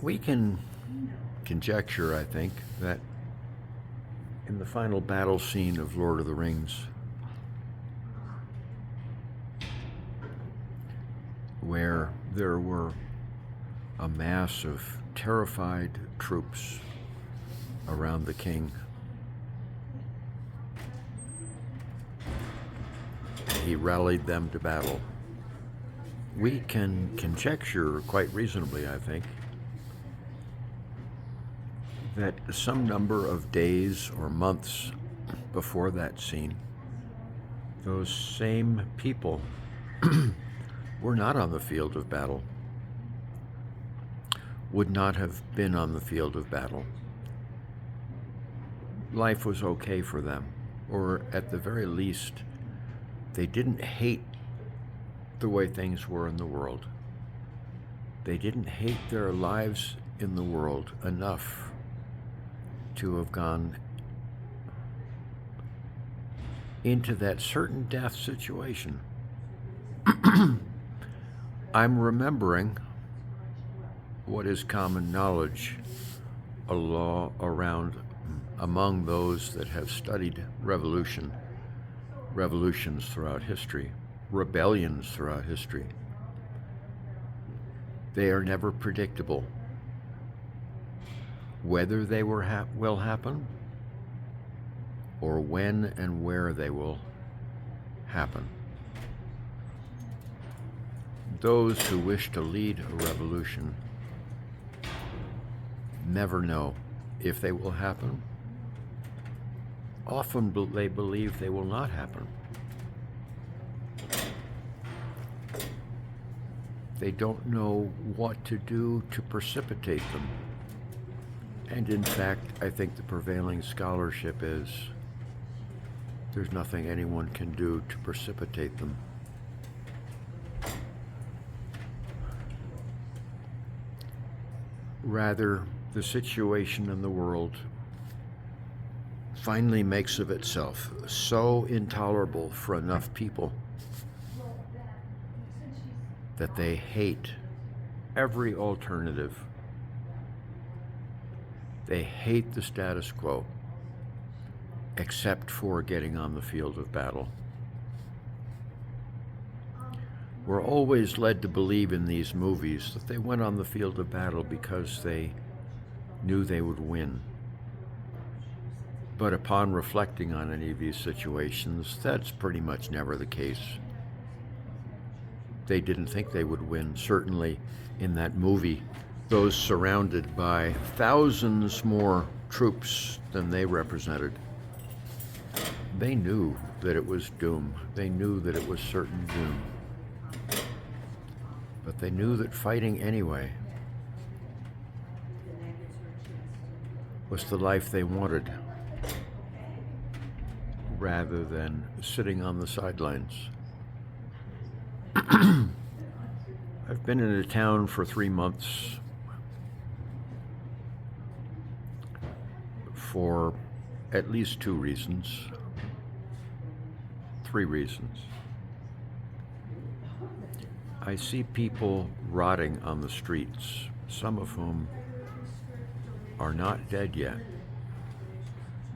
We can conjecture, I think, that in the final battle scene of Lord of the Rings, where there were a mass of terrified troops around the king, he rallied them to battle. We can conjecture quite reasonably, I think, that some number of days or months before that scene, those same people were not on the field of battle, would not have been on the field of battle. Life was okay for them, or at the very least, they didn't hate the way things were in the world. They didn't hate their lives in the world enough to have gone into that certain death situation. I'm remembering what is common knowledge around among those that have studied revolutions throughout history, rebellions throughout history. They are never predictable. Whether they will happen, or when and where they will happen. Those who wish to lead a revolution never know if they will happen. Often they believe they will not happen. They don't know what to do to precipitate them. And in fact, I think the prevailing scholarship is there's nothing anyone can do to precipitate them. Rather, the situation in the world finally makes of itself so intolerable for enough people that they hate every alternative. They hate the status quo, except for getting on the field of battle. We're always led to believe in these movies that they went on the field of battle because they knew they would win. But upon reflecting on any of these situations, that's pretty much never the case. They didn't think they would win. Certainly in that movie, those surrounded by thousands more troops than they represented, they knew that it was doom. They knew that it was certain doom. But they knew that fighting anyway was the life they wanted, rather than sitting on the sidelines. I've been in a town for 3 months for at least 2 reasons, 3 reasons. I see people rotting on the streets, some of whom are not dead yet.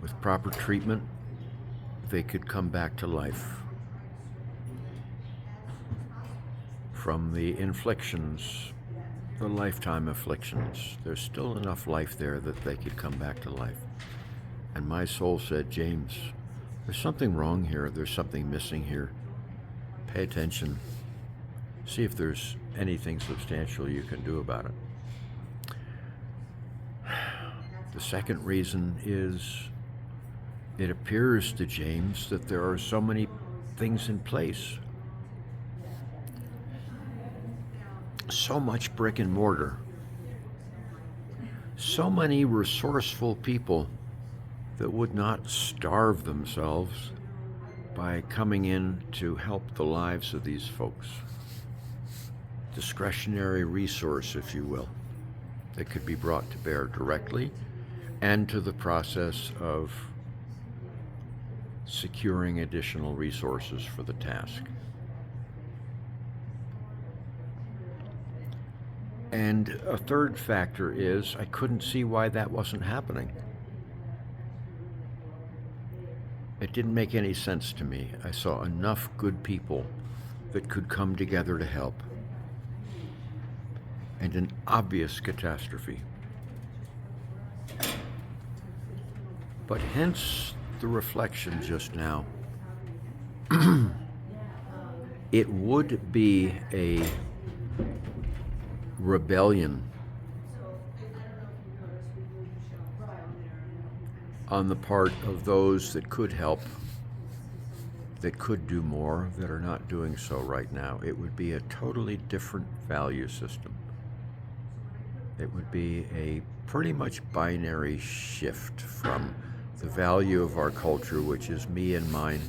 With proper treatment, they could come back to life from the inflictions, the lifetime afflictions. There's still enough life there that they could come back to life. And my soul said, James, there's something wrong here. There's something missing here. Pay attention. See if there's anything substantial you can do about it. The second reason is it appears to James that there are so many things in place. So much brick and mortar. So many resourceful people that would not starve themselves by coming in to help the lives of these folks. Discretionary resource, if you will, that could be brought to bear directly and to the process of securing additional resources for the task. And a third factor is I couldn't see why that wasn't happening. It didn't make any sense to me. I saw enough good people that could come together to help. And an obvious catastrophe. But hence the reflection just now. It would be a rebellion on the part of those that could help, that could do more, that are not doing so right now. It would be a totally different value system. It would be a pretty much binary shift from the value of our culture, which is me and mine,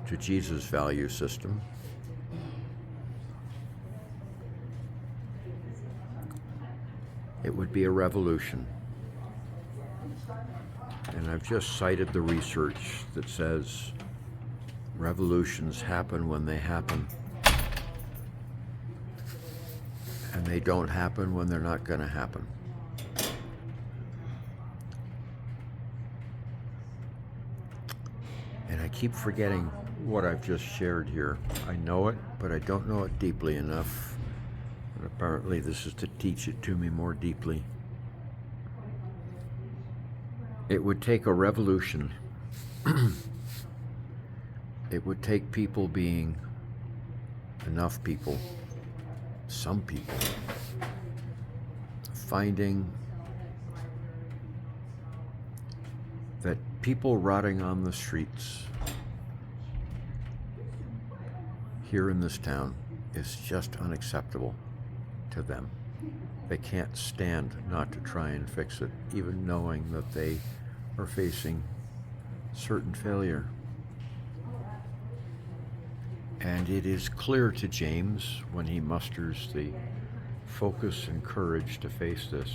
to Jesus' value system. It would be a revolution. And I've just cited the research that says revolutions happen when they happen. And they don't happen when they're not going to happen. And I keep forgetting what I've just shared here. I know it, but I don't know it deeply enough. And apparently this is to teach it to me more deeply. It would take a revolution. It would take people being enough people, some people, finding that people rotting on the streets here in this town is just unacceptable to them. They can't stand not to try and fix it, even knowing that they are facing certain failure. And it is clear to James, when he musters the focus and courage to face this,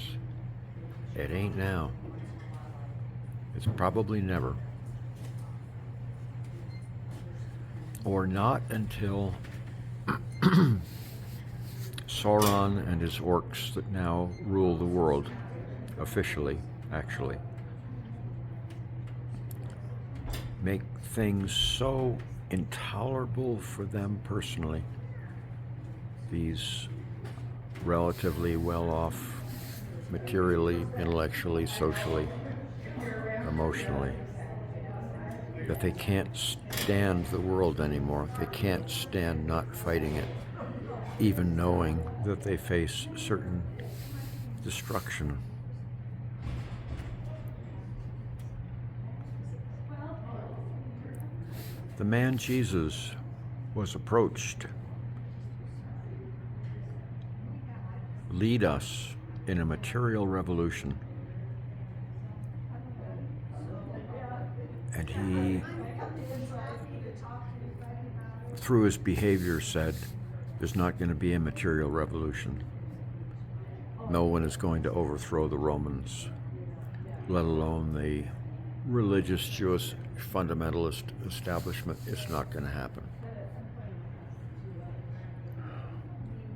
it ain't now. It's probably never. Or not until Sauron and his orcs that now rule the world, officially, actually, make things so intolerable for them personally, these relatively well-off, materially, intellectually, socially, emotionally, that they can't stand the world anymore. They can't stand not fighting it, even knowing that they face certain destruction. The man Jesus was approached. Lead us in a material revolution. And he, through his behavior, said, there's not going to be a material revolution. No one is going to overthrow the Romans, let alone the religious Jewish fundamentalist establishment. It's not going to happen.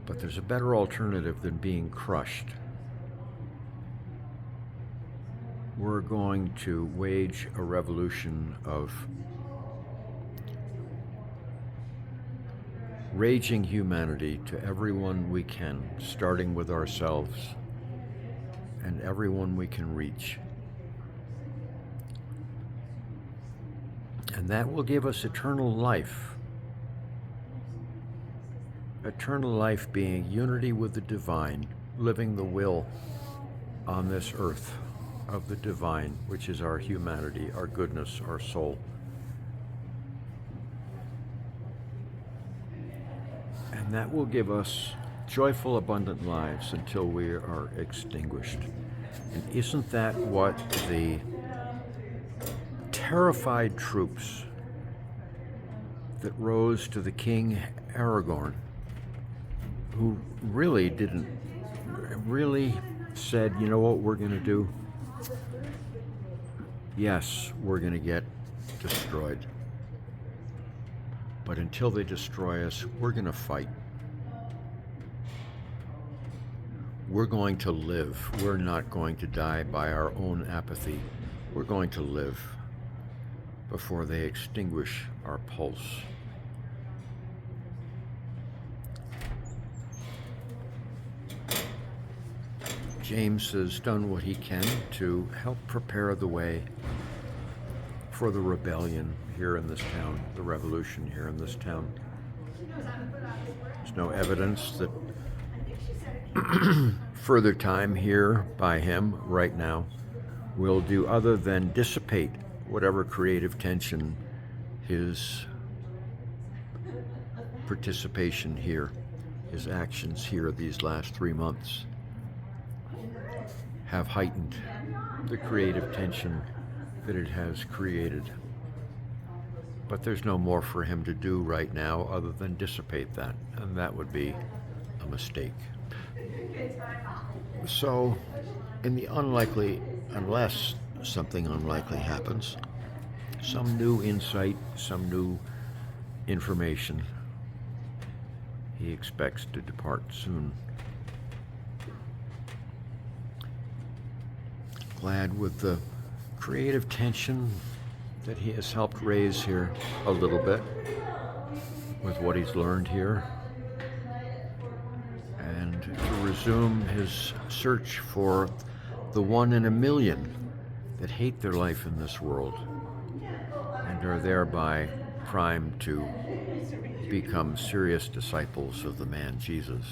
But there's a better alternative than being crushed. We're going to wage a revolution of raging humanity to everyone we can, starting with ourselves and everyone we can reach. And that will give us eternal life. Eternal life being unity with the divine, living the will on this earth of the divine, which is our humanity, our goodness, our soul. And that will give us joyful, abundant lives until we are extinguished. And isn't that what the terrified troops that rose to the King Aragorn, who really said, you know what we're going to do? Yes, we're going to get destroyed. But until they destroy us, we're going to fight. We're going to live. We're not going to die by our own apathy. We're going to live before they extinguish our pulse. James has done what he can to help prepare the way for the rebellion here in this town, the revolution here in this town. There's no evidence that further time here by him right now will do other than dissipate whatever creative tension his participation here, his actions here these last 3 months have heightened the creative tension that it has created. But there's no more for him to do right now other than dissipate that, and that would be a mistake. So, in the unlikely, unless something unlikely happens, some new insight, some new information, he expects to depart soon. Glad with the creative tension that he has helped raise here a little bit with what he's learned here, and to resume his search for the 1 in a million that hate their life in this world and are thereby primed to become serious disciples of the man Jesus.